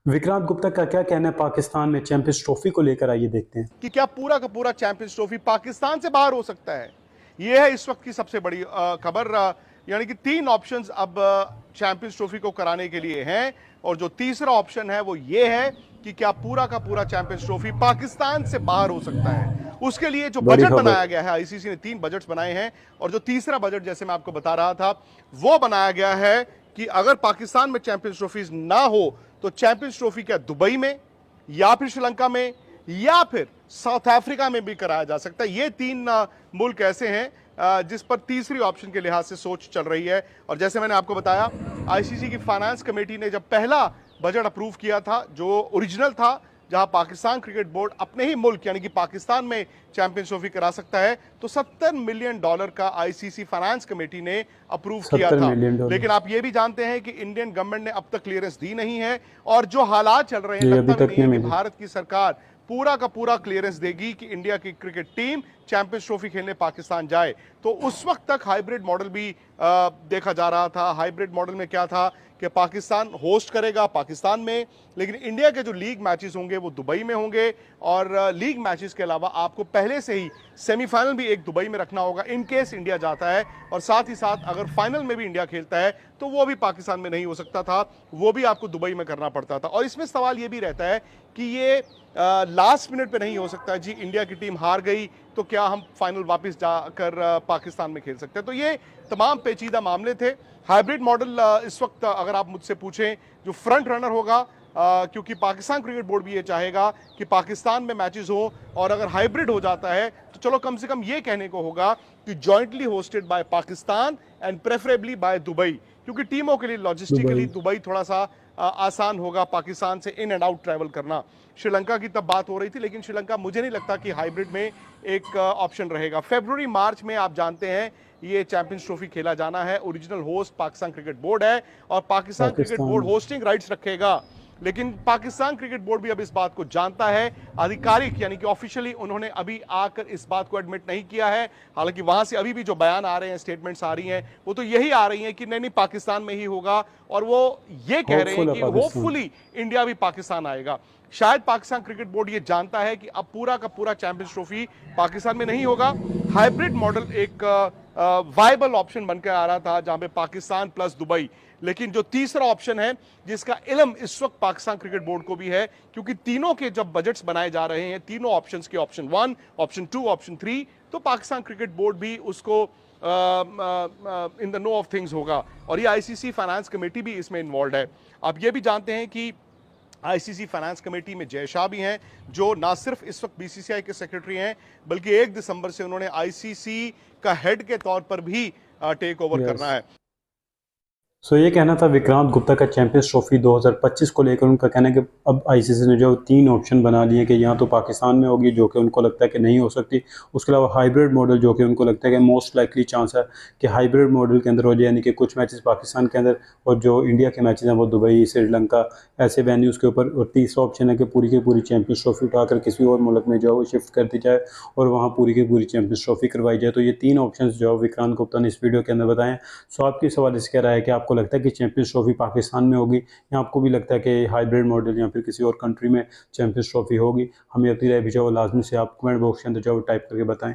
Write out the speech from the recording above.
विक्रांत गुप्ता का क्या कहना है पाकिस्तान में चैंपियंस ट्रॉफी को लेकर, आइए देखते हैं कि क्या पूरा का पूरा चैंपियंस ट्रॉफी पाकिस्तान से बाहर हो सकता है। यह है इस वक्त की सबसे बड़ी खबर। यानी कि 3 ऑप्शंस अब चैंपियंस ट्रॉफी को कराने के लिए हैं और जो तीसरा ऑप्शन है वो ये है कि क्या पूरा का पूरा चैंपियंस ट्रॉफी पाकिस्तान से बाहर हो सकता है। उसके लिए जो बड़ी बजट खबर। बनाया गया है, आईसीसी ने 3 बजट्स बनाए हैं और जो तीसरा बजट जैसे मैं आपको बता रहा था वो बनाया गया है कि अगर पाकिस्तान में चैंपियंस ट्रॉफीज ना हो तो चैंपियंस ट्रॉफी क्या दुबई में या फिर श्रीलंका में या फिर साउथ अफ्रीका में भी कराया जा सकता है। ये 3 मुल्क ऐसे हैं जिस पर तीसरी ऑप्शन के लिहाज से सोच चल रही है। और जैसे मैंने आपको बताया, आईसीसी की फाइनेंस कमेटी ने जब पहला बजट अप्रूव किया था जो ओरिजिनल था, जहां पाकिस्तान क्रिकेट बोर्ड अपने ही मुल्क यानी कि पाकिस्तान में चैंपियंस ट्रॉफी करा सकता है, तो $70 मिलियन का आईसीसी फाइनेंस कमेटी ने अप्रूव किया था। लेकिन आप ये भी जानते हैं कि इंडियन गवर्नमेंट ने अब तक क्लियरेंस दी नहीं है और जो हालात चल रहे हैं लगता भी नहीं है कि भारत की सरकार पूरा का पूरा क्लियरेंस देगी कि इंडिया की क्रिकेट टीम चैंपियंस ट्रॉफी खेलने पाकिस्तान जाए। तो उस वक्त तक हाइब्रिड मॉडल भी देखा जा रहा था। हाइब्रिड मॉडल में क्या था कि पाकिस्तान होस्ट करेगा पाकिस्तान में, लेकिन इंडिया के जो लीग मैचेस होंगे वो दुबई में होंगे और लीग मैचेस के अलावा आपको पहले से ही सेमीफाइनल भी एक दुबई में रखना होगा इन केस इंडिया जाता है, और साथ ही साथ अगर फाइनल में भी इंडिया खेलता है तो वो भी पाकिस्तान में नहीं हो सकता था, वो भी आपको दुबई में करना पड़ता था। और इसमें सवाल ये भी रहता है कि ये लास्ट मिनट पे नहीं हो सकता जी, इंडिया की टीम हार गई तो क्या हम फाइनल वापस जाकर पाकिस्तान में खेल सकते हैं। तो ये तमाम पेचीदा मामले थे। हाइब्रिड मॉडल इस वक्त अगर आप मुझसे पूछें जो फ्रंट रनर होगा, क्योंकि पाकिस्तान क्रिकेट बोर्ड भी ये चाहेगा कि पाकिस्तान में मैचेस हो, और अगर हाइब्रिड हो जाता है तो चलो कम से कम ये कहने को होगा कि jointly hosted by Pakistan and preferably by Dubai, क्योंकि टीमों के लिए लॉजिस्टिकली दुबई थोड़ा सा आसान होगा पाकिस्तान से इन एंड आउट ट्रैवल करना। श्रीलंका की तब बात हो रही थी, लेकिन श्रीलंका मुझे नहीं लगता कि हाइब्रिड में एक ऑप्शन रहेगा। फरवरी मार्च में आप जानते हैं ये चैंपियंस ट्रॉफी खेला जाना है। Original host Pakistan cricket board है और Pakistan cricket board hosting rights रखेगा, लेकिन पाकिस्तान क्रिकेट बोर्ड भी अब इस बात को जानता है। आधिकारिक यानी कि ऑफिशियली उन्होंने अभी आकर इस बात को एडमिट नहीं किया है, हालांकि वहां से अभी भी जो बयान आ रहे हैं, स्टेटमेंट्स आ रही हैं, वो तो यही आ रही हैं कि नहीं पाकिस्तान में ही होगा, और वो ये कह रहे हैं कि होपफुली इंडिया भी पाकिस्तान आएगा। शायद पाकिस्तान क्रिकेट बोर्ड ये जानता है कि अब पूरा का पूरा चैंपियंस ट्रॉफी पाकिस्तान में नहीं होगा। हाइब्रिड मॉडल एक वायबल ऑप्शन बनकर आ रहा था जहां पे पाकिस्तान प्लस दुबई, लेकिन जो तीसरा ऑप्शन है जिसका इल्म इस वक्त पाकिस्तान क्रिकेट बोर्ड को भी है, क्योंकि तीनों के जब बजट्स बनाए जा रहे हैं, तीनों ऑप्शंस के ऑप्शन 1, ऑप्शन 2, ऑप्शन 3, तो पाकिस्तान क्रिकेट बोर्ड भी उसको in the know of things होगा, और ये आईसीसी फाइनेंस कमेटी भी इसमें इन्वॉल्व है। आप ये भी जानते हैं कि आईसीसी फाइनेंस कमेटी में जय शाह भी हैं, जो ना सिर्फ इस वक्त बीसीसीआई के सेक्रेटरी हैं बल्कि 1 दिसंबर से उन्होंने आईसीसी का हेड के तौर पर भी टेक ओवर करना है। ये कहना था विक्रांत गुप्ता का चैंपियंस ट्रॉफी 2025 को लेकर। उनका कहना है कि अब आईसीसी ने जो 3 ऑप्शन बना लिए कि यहाँ तो पाकिस्तान में होगी, जो कि उनको लगता है कि नहीं हो सकती, उसके अलावा हाइब्रिड मॉडल जो कि उनको लगता है कि मोस्ट लाइकली चांस है कि हाइब्रिड मॉडल के अंदर हो जाए, यानी कि कुछ मैचेस पाकिस्तान के अंदर और जो इंडिया के मैचेस हैं वो दुबई, श्रीलंका, ऐसे वेन्यूज़ के ऊपर। और तीसरा ऑप्शन है कि पूरी की पूरी चैंपियंस ट्रॉफी उठाकर किसी और मुल्क में जो है वो शिफ्ट कर दी जाए और वहाँ पूरी की पूरी चैंपियंस ट्रॉफी करवाई जाए। तो ये 3 ऑप्शन जो विक्रांत गुप्ता ने इस वीडियो के अंदर बताएं। आपकी सवाल इस कह रहा है कि आपको लगता है कि चैंपियंस ट्रॉफी पाकिस्तान में होगी, या आपको भी लगता है कि हाइब्रिड मॉडल या फिर किसी और कंट्री में चैंपियंस ट्रॉफी होगी? हमें अपनी राय भी जो लाजमी से आप कमेंट बॉक्स के अंदर जो टाइप करके बताएं।